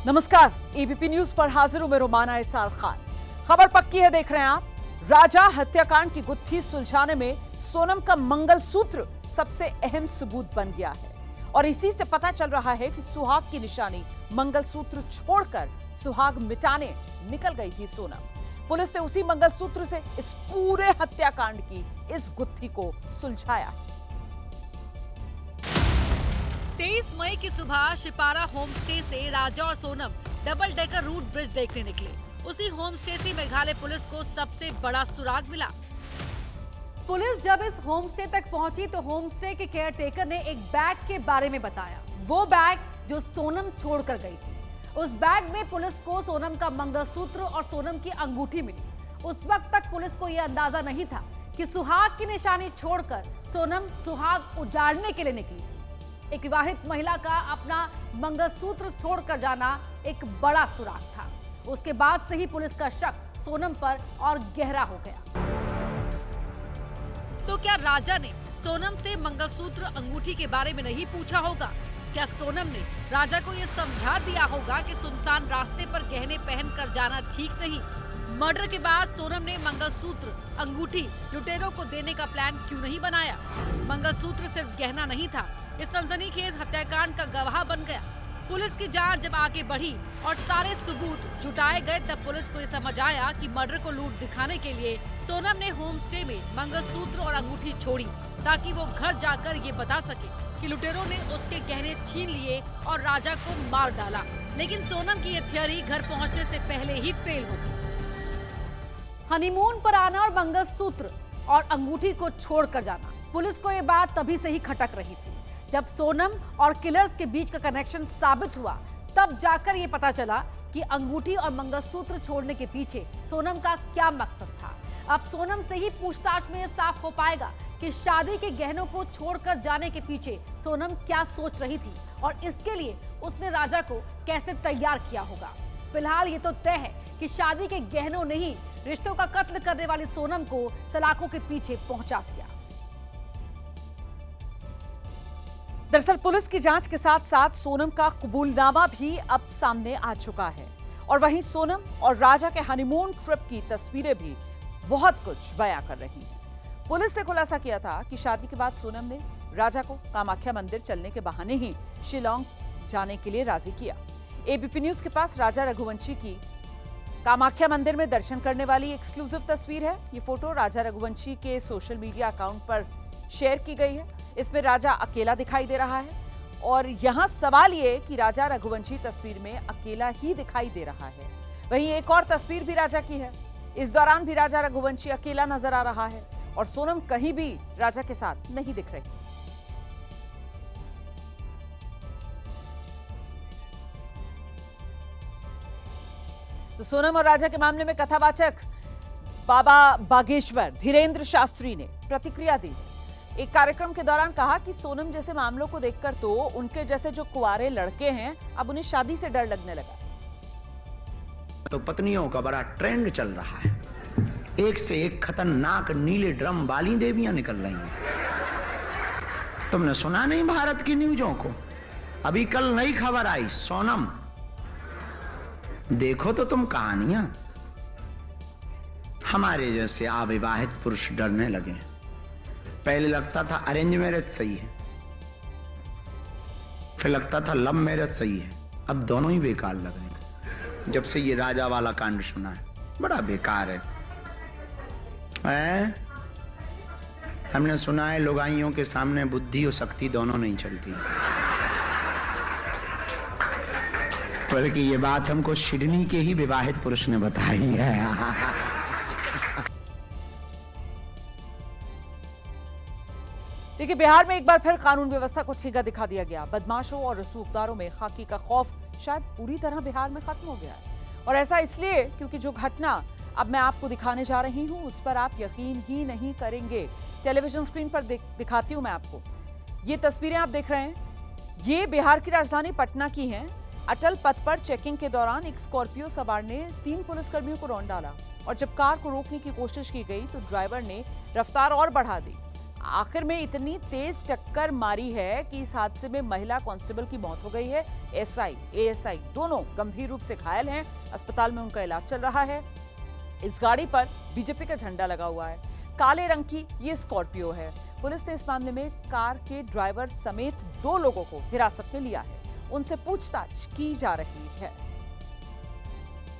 नमस्कार, ABP news पर हाजिर हूं मैं रोमाना इसार खान। खबर पक्की है, देख रहे हैं आप। राजा हत्याकांड की गुत्थी सुलझाने में सोनम का मंगलसूत्र सबसे अहम सबूत बन गया है और इसी से पता चल रहा है कि सुहाग की निशानी मंगलसूत्र छोड़कर सुहाग मिटाने निकल गई थी सोनम। पुलिस ने उसी मंगलसूत्र से इस पूरे हत्याकांड की इस गुत्थी को सुलझाया। 23 मई की सुबह शिपारा होम स्टे से राजा और Sonam double decker root bridge देखने निकले। उसी होम स्टे से मेघालय पुलिस को सबसे बड़ा सुराग मिला। पुलिस जब इस होम स्टे तक पहुंची तो होम स्टे के केयरटेकर ने एक बैग के बारे में बताया। वो बैग जो सोनम छोड़कर गई थी। उस बैग में पुलिस को सोनम का मंगलसूत्र और सोनम की अंगूठी मिली। उस वक्त तक पुलिस को यह अंदाजा नहीं था कि सुहाग की निशानी छोड़कर सोनम सुहाग उजाड़ने के लिए निकली थी। एक विवाहित महिला का अपना मंगलसूत्र छोड़कर जाना एक बड़ा सुराग था। उसके बाद से ही पुलिस का शक सोनम पर और गहरा हो गया। तो क्या राजा ने सोनम से मंगलसूत्र अंगूठी के बारे में नहीं पूछा होगा? क्या सोनम ने राजा को यह समझा दिया होगा कि सुनसान रास्ते पर गहने पहन कर जाना ठीक नहीं? मर्डर के बाद सोनम ने मंगलसूत्र अंगूठी लुटेरों को देने का प्लान क्यों नहीं बनाया? मंगलसूत्र सिर्फ गहना नहीं था, इस सनसनीखेज हत्याकांड का गवाह बन गया। पुलिस की जांच जब आगे बढ़ी और सारे सबूत जुटाए गए तब पुलिस को ये समझ आया कि मर्डर को लूट दिखाने के लिए सोनम ने होम स्टे में मंगलसूत्र और अंगूठी छोड़ी ताकि वो घर जाकर ये बता सके कि लुटेरों ने उसके गहने छीन लिए और राजा को मार डाला। लेकिन सोनम की ये थ्योरी घर पहुँचने से पहले ही फेल हो गई। हनीमून पर आना और मंगलसूत्र और अंगूठी को छोड़कर जाना, पुलिस को ये बात तभी से ही खटक रही थी। जब सोनम और किलर्स के बीच का कनेक्शन साबित हुआ तब जाकर ये पता चला कि अंगूठी और मंगलसूत्र छोड़ने के पीछे सोनम का क्या मकसद था। अब सोनम से ही पूछताछ में ये साफ हो पाएगा कि शादी के गहनों को छोड़कर जाने के पीछे सोनम क्या सोच रही थी और इसके लिए उसने राजा को कैसे तैयार किया होगा। फिलहाल ये तो तय है कि शादी के गहनों ने ही रिश्तों का कत्ल करने वाली सोनम को सलाखों के पीछे पहुंचा दिया। दरअसल पुलिस की जांच के साथ साथ सोनम का कबूलनामा भी अब सामने आ चुका है और वहीं सोनम और राजा के हनीमून ट्रिप की तस्वीरें भी बहुत कुछ बयां कर रही हैं। पुलिस ने खुलासा किया था कि शादी के बाद सोनम ने राजा को कामाख्या मंदिर चलने के बहाने ही शिलोंग जाने के लिए राजी किया। एबीपी न्यूज के पास राजा रघुवंशी की कामाख्या मंदिर में दर्शन करने वाली एक्सक्लूसिव तस्वीर है। ये फोटो राजा रघुवंशी के सोशल मीडिया अकाउंट पर शेयर की गई है। इसमें राजा अकेला दिखाई दे रहा है और यहां सवाल ये कि राजा रघुवंशी तस्वीर में अकेला ही दिखाई दे रहा है। वहीं एक और तस्वीर भी राजा की है। इस दौरान भी राजा रघुवंशी अकेला नजर आ रहा है और सोनम कहीं भी राजा के साथ नहीं दिख रही। तो सोनम और राजा के मामले में कथावाचक बाबा बागेश्वर धीरेन्द्र शास्त्री ने प्रतिक्रिया दी। एक कार्यक्रम के दौरान कहा कि सोनम जैसे मामलों को देखकर तो उनके जैसे जो कुंवारे लड़के हैं अब उन्हें शादी से डर लगने लगा। तो पत्नियों का बड़ा ट्रेंड चल रहा है। एक से एक खतरनाक नीले ड्रम वाली देवियां निकल रही हैं। तुमने सुना नहीं भारत की न्यूज़ों को? अभी कल नई खबर आई, सोनम देखो तो तुम कहानियां। हमारे जैसे अविवाहित पुरुष डरने लगे। पहले लगता था अरेंज मैरिज सही है, फिर लगता था लव मैरिज सही है, अब दोनों ही बेकार लग रहे हैं। जब से ये राजा वाला कांड सुना है, बड़ा बेकार है। हमने सुना है लुगाइयों के सामने बुद्धि और शक्ति दोनों नहीं चलती। बल्कि ये बात हमको सिडनी के ही विवाहित पुरुष ने बताई है। देखिए, बिहार में एक बार फिर कानून व्यवस्था को छीगा दिखा दिया गया। बदमाशों और रसूखदारों में खाकी का खौफ शायद पूरी तरह बिहार में खत्म हो गया है और ऐसा इसलिए क्योंकि जो घटना अब मैं आपको दिखाने जा रही हूं उस पर आप यकीन ही नहीं करेंगे। टेलीविजन स्क्रीन पर दिखाती हूं मैं आपको। ये तस्वीरें आप देख रहे हैं, ये बिहार की राजधानी पटना की हैं। अटल पथ पर चेकिंग के दौरान एक स्कॉर्पियो सवार ने 3 पुलिसकर्मियों को रौंद डाला और जब कार को रोकने की कोशिश की गई तो ड्राइवर ने रफ्तार और बढ़ा दी। आखिर में इतनी तेज टक्कर मारी है कि इस हादसे में महिला कांस्टेबल की मौत हो गई है। एसआई, एएसआई दोनों गंभीर रूप से घायल हैं। अस्पताल में उनका इलाज चल रहा है। इस गाड़ी पर बीजेपी का झंडा लगा हुआ है। काले रंग की ये स्कॉर्पियो है। पुलिस ने इस मामले में कार के ड्राइवर समेत 2 लोगों को हिरासत में लिया है। उनसे पूछताछ की जा रही है।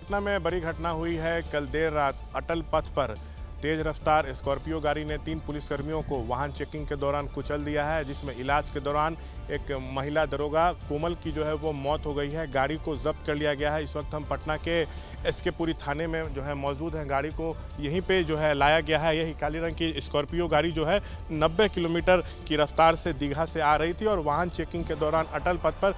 पटना में बड़ी घटना हुई है। कल देर रात अटल पथ पर तेज रफ्तार स्कॉर्पियो गाड़ी ने 3 पुलिसकर्मियों को वाहन चेकिंग के दौरान कुचल दिया है, जिसमें इलाज के दौरान एक महिला दरोगा कोमल की जो है वो मौत हो गई है। गाड़ी को जब्त कर लिया गया है। इस वक्त हम पटना के एसके पुरी थाने में जो है मौजूद हैं। गाड़ी को यहीं पे जो है लाया गया है। यही काली रंग की स्कॉर्पियो गाड़ी जो है 90 किलोमीटर की रफ्तार से दीघा से आ रही थी और वाहन चेकिंग के दौरान अटल पथ पर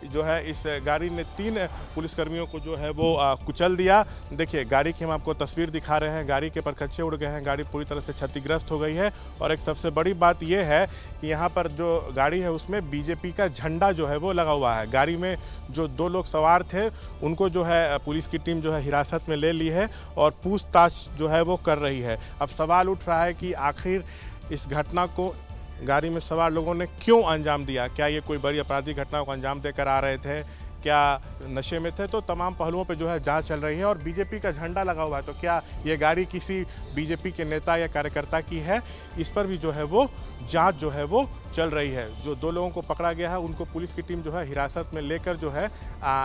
जो है इस गाड़ी ने 3 पुलिसकर्मियों को जो है वो कुचल दिया। देखिए गाड़ी की हम आपको तस्वीर दिखा रहे हैं। गाड़ी के परखच्चे उड़ गए हैं। गाड़ी पूरी तरह से क्षतिग्रस्त हो गई है। और एक सबसे बड़ी बात यह है कि यहाँ पर जो गाड़ी है उसमें बीजेपी का झंडा जो है वो लगा हुआ है। गाड़ी में जो 2 लोग सवार थे उनको जो है पुलिस की टीम जो है हिरासत में ले ली है और पूछताछ जो है वो कर रही है। अब सवाल उठ रहा है कि आखिर इस घटना को गाड़ी में सवार लोगों ने क्यों अंजाम दिया। क्या ये कोई बड़ी आपराधिक घटना को अंजाम देकर आ रहे थे, क्या नशे में थे? तो तमाम पहलुओं पे जो है जांच चल रही है। और बीजेपी का झंडा लगा हुआ है, तो क्या ये गाड़ी किसी बीजेपी के नेता या कार्यकर्ता की है? इस पर भी जो है वो जांच जो है वो चल रही है। जो 2 लोगों को पकड़ा गया है उनको पुलिस की टीम जो है हिरासत में लेकर जो है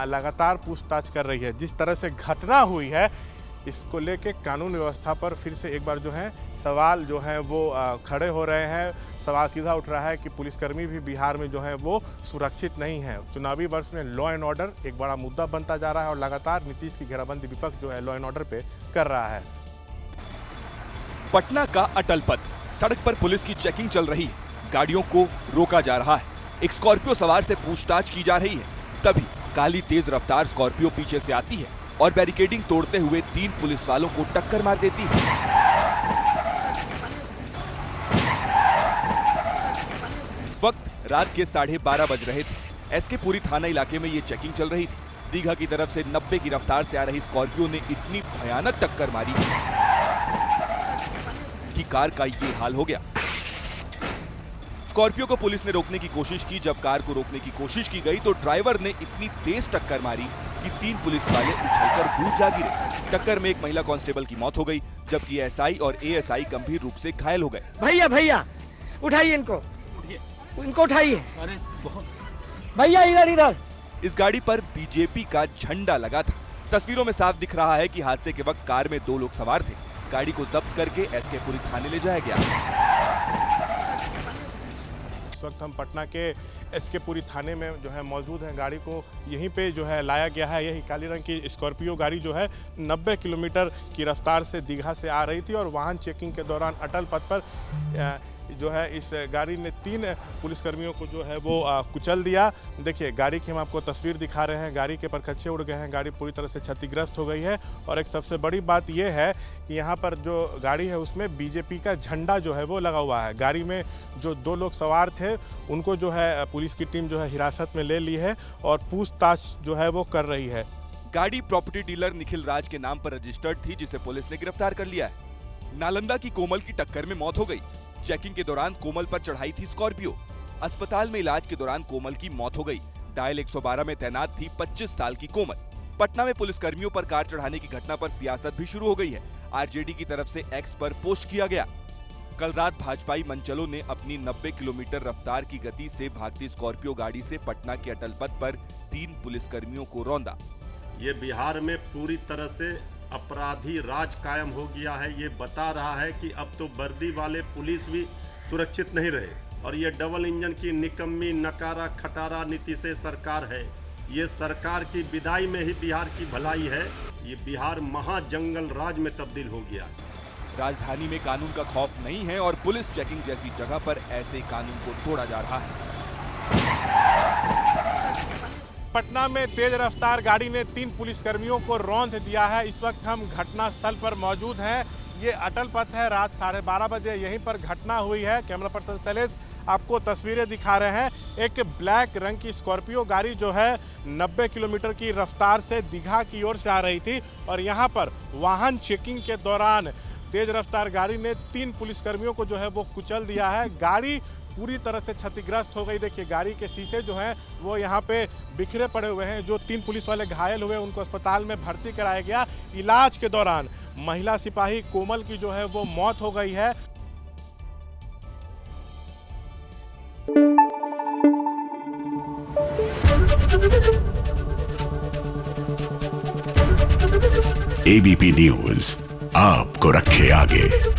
लगातार पूछताछ कर रही है। जिस तरह से घटना हुई है इसको लेके कानून व्यवस्था पर फिर से एक बार जो है सवाल जो है वो खड़े हो रहे हैं। सवाल सीधा उठ रहा है कि पुलिसकर्मी भी बिहार में जो है वो सुरक्षित नहीं है। चुनावी वर्ष में लॉ एंड ऑर्डर एक बड़ा मुद्दा बनता जा रहा है और लगातार नीतीश की घेराबंदी विपक्ष जो है लॉ एंड ऑर्डर पे कर रहा है। पटना का अटल पथ, सड़क पर पुलिस की चेकिंग चल रही है। गाड़ियों को रोका जा रहा है। एक स्कॉर्पियो सवार से पूछताछ की जा रही है। तभी काली तेज रफ्तार स्कॉर्पियो पीछे से आती है और बैरिकेडिंग तोड़ते हुए 3 पुलिस वालों को टक्कर मार देती है। वक्त रात के 12:30 बज रहे थे। एसके पुरी थाना इलाके में ये चेकिंग चल रही थी। दीघा की तरफ से 90 की रफ्तार से आ रही स्कॉर्पियो ने इतनी भयानक टक्कर मारी कि कार का ये हाल हो गया। स्कॉर्पियो को पुलिस ने रोकने की कोशिश की। जब कार को रोकने की कोशिश की गई तो ड्राइवर ने इतनी तेज टक्कर मारी कि 3 पुलिस वाले उछलकर दूर जा गिरे। टक्कर में एक महिला कांस्टेबल की मौत हो गई, जबकि एसआई और एएसआई गंभीर रूप से घायल हो गए। भैया उठाइए इनको उठाइए। भैया इधर। इस गाड़ी पर बीजेपी का झंडा लगा था। तस्वीरों में साफ दिख रहा है कि हादसे के वक्त कार में 2 लोग सवार थे। गाड़ी को जब्त करके एसके पुरी थाने ले जाया गया। इस वक्त हम पटना के एसके पुरी थाने में जो है मौजूद हैं। गाड़ी को यहीं पे जो है लाया गया है। यही काली रंग की स्कॉर्पियो गाड़ी जो है 90 किलोमीटर की रफ्तार से दीघा से आ रही थी और वाहन चेकिंग के दौरान अटल पथ पर जो है इस गाड़ी ने 3 पुलिसकर्मियों को जो है वो कुचल दिया। देखिए गाड़ी की हम आपको तस्वीर दिखा रहे हैं। गाड़ी के परखच्चे उड़ गए हैं। गाड़ी पूरी तरह से क्षतिग्रस्त हो गई है। और एक सबसे बड़ी बात यह है कि यहाँ पर जो गाड़ी है उसमें बीजेपी का झंडा जो है वो लगा हुआ है। गाड़ी में जो 2 लोग सवार थे उनको जो है पुलिस की टीम जो है हिरासत में ले ली है और पूछताछ जो है वो कर रही है। गाड़ी प्रॉपर्टी डीलर निखिल राज के नाम पर रजिस्टर्ड थी, जिसे पुलिस ने गिरफ्तार कर लिया है। नालंदा की कोमल की टक्कर में मौत हो गई। चेकिंग के दौरान कोमल पर चढ़ाई थी स्कॉर्पियो। अस्पताल में इलाज के दौरान कोमल की मौत हो गई। डायल 112 में तैनात थी 25 साल की कोमल। पटना में पुलिसकर्मियों पर कार चढ़ाने की घटना पर सियासत भी शुरू हो गई है। आरजेडी की तरफ से एक्स पर पोस्ट किया गया। कल रात भाजपाई मंचलों ने अपनी 90 किलोमीटर रफ्तार की गति से भागती स्कॉर्पियो गाड़ी से पटना के अटल पथ पर 3 पुलिसकर्मियों को रौंदा। ये बिहार में पूरी तरह से अपराधी राज कायम हो गया है। ये बता रहा है कि अब तो वर्दी वाले पुलिस भी सुरक्षित नहीं रहे और ये डबल इंजन की निकम्मी नकारा खटारा नीति से सरकार है। ये सरकार की विदाई में ही बिहार की भलाई है। ये बिहार महाजंगल राज में तब्दील हो गया। राजधानी में कानून का खौफ नहीं है और पुलिस चेकिंग जैसी जगह पर ऐसे कानून को तोड़ा जा रहा है। पटना में तेज रफ्तार गाड़ी ने 3 पुलिसकर्मियों को रौंद दिया है। इस वक्त हम घटनास्थल पर मौजूद हैं। ये अटल पथ है। रात 12:30 बजे यहीं पर घटना हुई है। कैमरा पर्सन शैलेश आपको तस्वीरें दिखा रहे हैं। एक ब्लैक रंग की स्कॉर्पियो गाड़ी जो है 90 किलोमीटर की रफ्तार से दीघा की ओर से आ रही थी और यहाँ पर वाहन चेकिंग के दौरान तेज रफ्तार गाड़ी ने 3 पुलिसकर्मियों को जो है वो कुचल दिया है। गाड़ी पूरी तरह से क्षतिग्रस्त हो गई। देखिए गाड़ी के शीशे जो हैं वो यहाँ पे बिखरे पड़े हुए हैं। जो 3 पुलिस वाले घायल हुए उनको अस्पताल में भर्ती कराया गया। इलाज के दौरान महिला सिपाही कोमल की जो है वो मौत हो गई है। एबीपी न्यूज आपको रखे आगे।